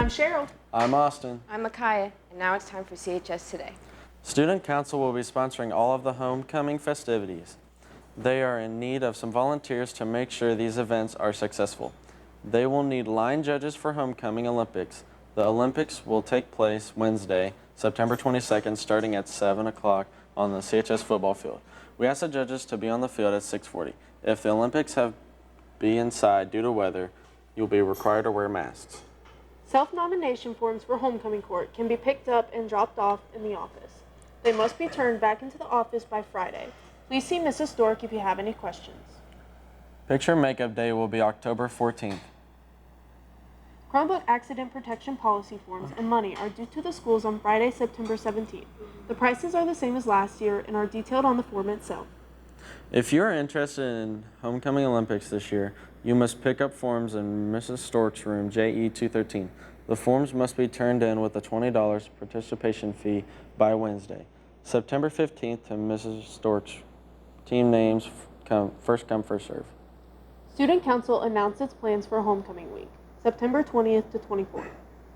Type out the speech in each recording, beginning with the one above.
I'm Cheryl. I'm Austin. I'm Micaiah, and now it's time for CHS Today. Student Council will be sponsoring all of the homecoming festivities. They are in need of some volunteers to make sure these events are successful. They will need line judges for Homecoming Olympics. The Olympics will take place Wednesday, September 22nd, starting at 7 o'clock on the CHS football field. We ask the judges to be on the field at 6:40. If the Olympics have be inside due to weather, you'll be required to wear masks. Self-nomination forms for homecoming court can be picked up and dropped off in the office. They must be turned back into the office by Friday. Please see Mrs. Stork if you have any questions. Picture Makeup Day will be October 14th. Chromebook accident protection policy forms and money are due to the schools on Friday, September 17th. The prices are the same as last year and are detailed on the form itself. If you are interested in Homecoming Olympics this year, you must pick up forms in Mrs. Stork's room, JE 213. The forms must be turned in with a $20 participation fee by Wednesday, September 15th, to Mrs. Stork's. Team names first come, first serve. Student Council announced its plans for Homecoming Week, September 20th to 24th.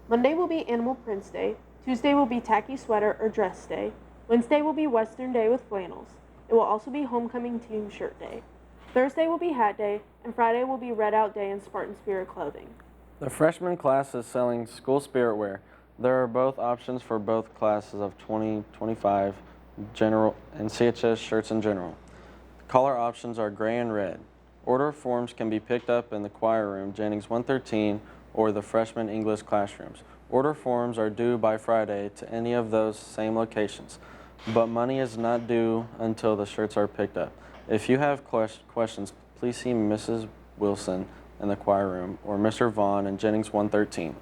Monday will be Animal Prints Day, Tuesday will be Tacky Sweater or Dress Day, Wednesday will be Western Day with flannels. It will also be Homecoming Team Shirt Day. Thursday will be Hat Day, and Friday will be Red Out Day and Spartan Spirit clothing. The freshman class is selling school spirit wear. There are both options for both classes of 2025 general and CHS shirts in general. Color options are gray and red. Order forms can be picked up in the choir room, Jennings 113, or the freshman English classrooms. Order forms are due by Friday to any of those same locations, but money is not due until the shirts are picked up. If you have questions, please see Mrs. Wilson in the choir room or Mr. Vaughn in Jennings 113.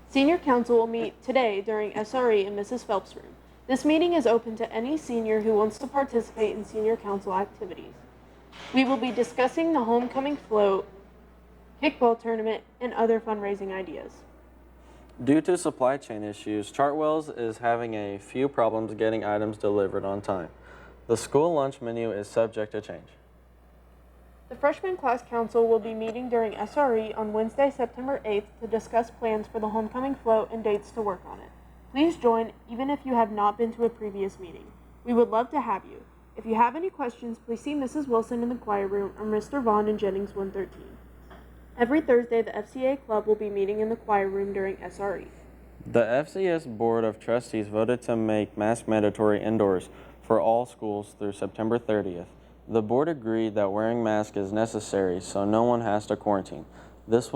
Senior Council will meet today during SRE in Mrs. Phelps' room. This meeting is open to any senior who wants to participate in Senior Council activities. We will be discussing the homecoming float, kickball tournament, and other fundraising ideas. Due to supply chain issues, Chartwell's is having a few problems getting items delivered on time. The school lunch menu is subject to change. The Freshman Class Council will be meeting during SRE on Wednesday, September 8th to discuss plans for the homecoming float and dates to work on it. Please join even if you have not been to a previous meeting. We would love to have you. If you have any questions, please see Mrs. Wilson in the choir room or Mr. Vaughn in Jennings 113. Every Thursday, the FCA Club will be meeting in the choir room during SRE. The FCS Board of Trustees voted to make mask mandatory indoors for all schools through September 30th. The board agreed that wearing masks is necessary so no one has to quarantine. This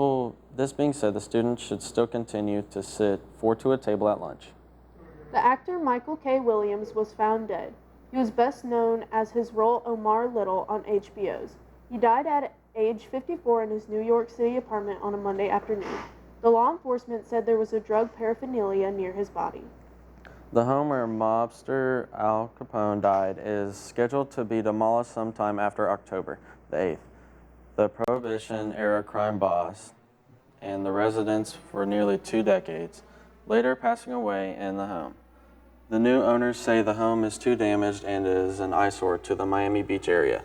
being said, the students should still continue to sit 4 to a table at lunch. The actor Michael K. Williams was found dead. He was best known as his role Omar Little on HBO's. He died at age 54 in his New York City apartment on a Monday afternoon. The law enforcement said there was a drug paraphernalia near his body. The home where mobster Al Capone died is scheduled to be demolished sometime after October the 8th. The Prohibition-era crime boss and the residents for nearly 2 decades, later passing away in the home. The new owners say the home is too damaged and is an eyesore to the Miami Beach area.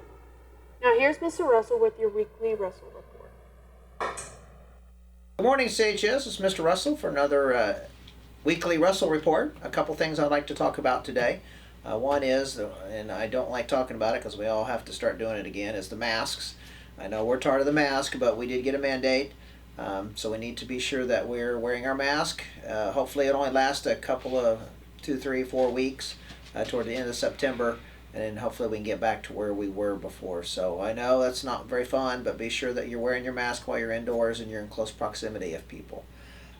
Now here's Mr. Russell with your weekly Russell Report. Good morning, CHS. It's Mr. Russell for another weekly Russell Report. A couple things I'd like to talk about today. One is, and I don't like talking about it because we all have to start doing it again, is the masks. I know we're tired of the mask, but we did get a mandate, so we need to be sure that we're wearing our mask. Hopefully it only lasts a couple of 2, 3, 4 weeks toward the end of September, and then hopefully we can get back to where we were before. So I know that's not very fun, but be sure that you're wearing your mask while you're indoors and you're in close proximity of people.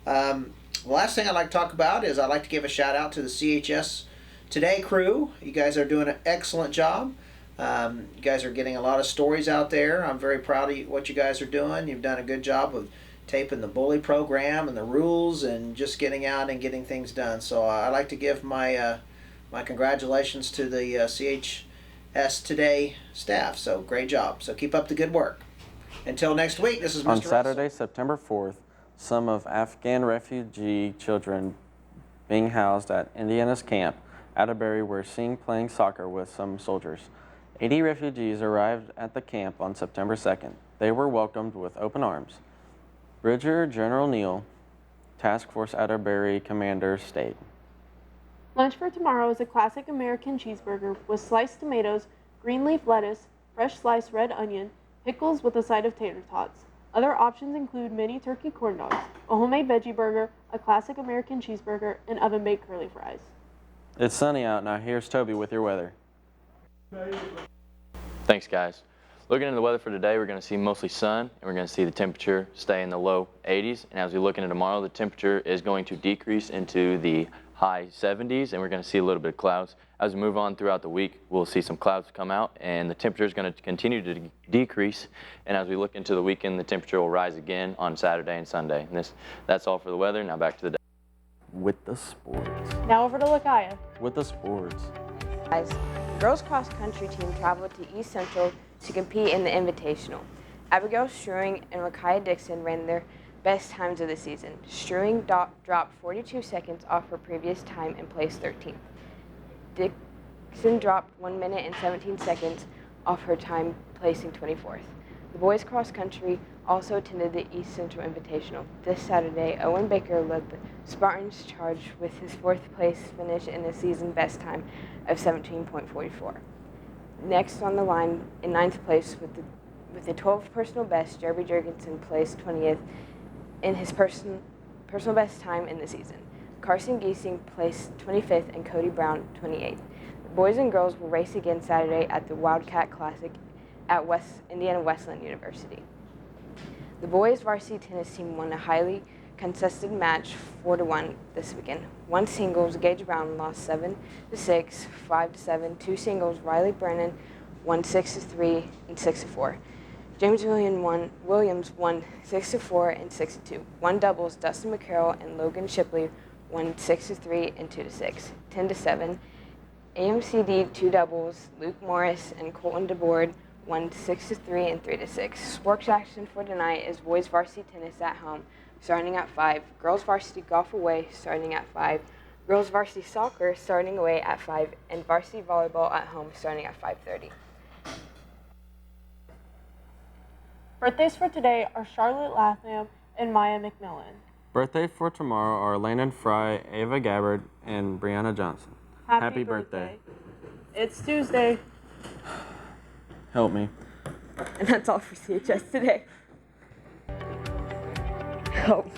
The last thing I'd like to talk about is I'd like to give a shout out to the CHS Today crew. You guys are doing an excellent job. You guys are getting a lot of stories out there. I'm very proud of what you guys are doing. You've done a good job of taping the bully program and the rules and just getting out and getting things done. So I'd like to give my congratulations to the CHS Today staff. So great job. So keep up the good work. Until next week, this is Mr. On Saturday, Russell. September 4th, some of Afghan refugee children being housed at Indiana's camp, Atterbury, were seen playing soccer with some soldiers. 80 refugees arrived at the camp on September 2nd. They were welcomed with open arms. Brigadier General Neil Task Force Atterbury Commander State. Lunch for tomorrow is a classic American cheeseburger with sliced tomatoes, green leaf lettuce, fresh sliced red onion, pickles with a side of tater tots. Other options include mini turkey corn dogs, a homemade veggie burger, a classic American cheeseburger, and oven-baked curly fries. It's sunny out. Now here's Toby with your weather. Thanks, guys. Looking into the weather for today, we're going to see mostly sun, and we're going to see the temperature stay in the low 80s. And as we look into tomorrow, the temperature is going to decrease into the high 70s, and we're going to see a little bit of clouds. As we move on throughout the week, we'll see some clouds come out, and the temperature is going to continue to decrease. And as we look into the weekend, the temperature will rise again on Saturday and Sunday. And that's all for the weather. Now back to the day. With the sports. Now over to Lakaya. With the sports. Guys, girls cross country team traveled to East Central to compete in the Invitational. Abigail Strewing and Rakaya Dixon ran their best times of the season. Strewing dropped 42 seconds off her previous time and placed 13th. Dixon dropped 1 minute and 17 seconds off her time, placing 24th. The boys cross country also attended the East Central Invitational. This Saturday, Owen Baker led the Spartans charge with his 4th place finish and a season best time of 17.44. Next on the line in 9th place with the 12th personal best, Jeremy Jurgensen placed 20th in his personal best time in the season. Carson Giesing placed 25th and Cody Brown 28th. The boys and girls will race again Saturday at the Wildcat Classic at Indiana Wesleyan University. The boys varsity tennis team won a highly contested match 4-1 this weekend. One singles, Gage Brown lost 7-6, 5-7. Two singles, Riley Brennan won 6-3 and 6-4. James Williams won 6-4 and 6-2. One doubles, Dustin McCarroll and Logan Shipley won 6-3 and 2-6. 10-7. AMCD two doubles, Luke Morris and Colton DeBoard won 6-3 and 3-6. Sports action for tonight is boys varsity tennis at home, starting at 5. Girls varsity golf away, starting at 5. Girls varsity soccer, starting away at 5. And varsity volleyball at home, starting at 5:30. Birthdays for today are Charlotte Latham and Maya McMillan. Birthday for tomorrow are Landon Fry, Ava Gabbard, and Brianna Johnson. Happy birthday. It's Tuesday. Help me. And that's all for CHS Today. Help.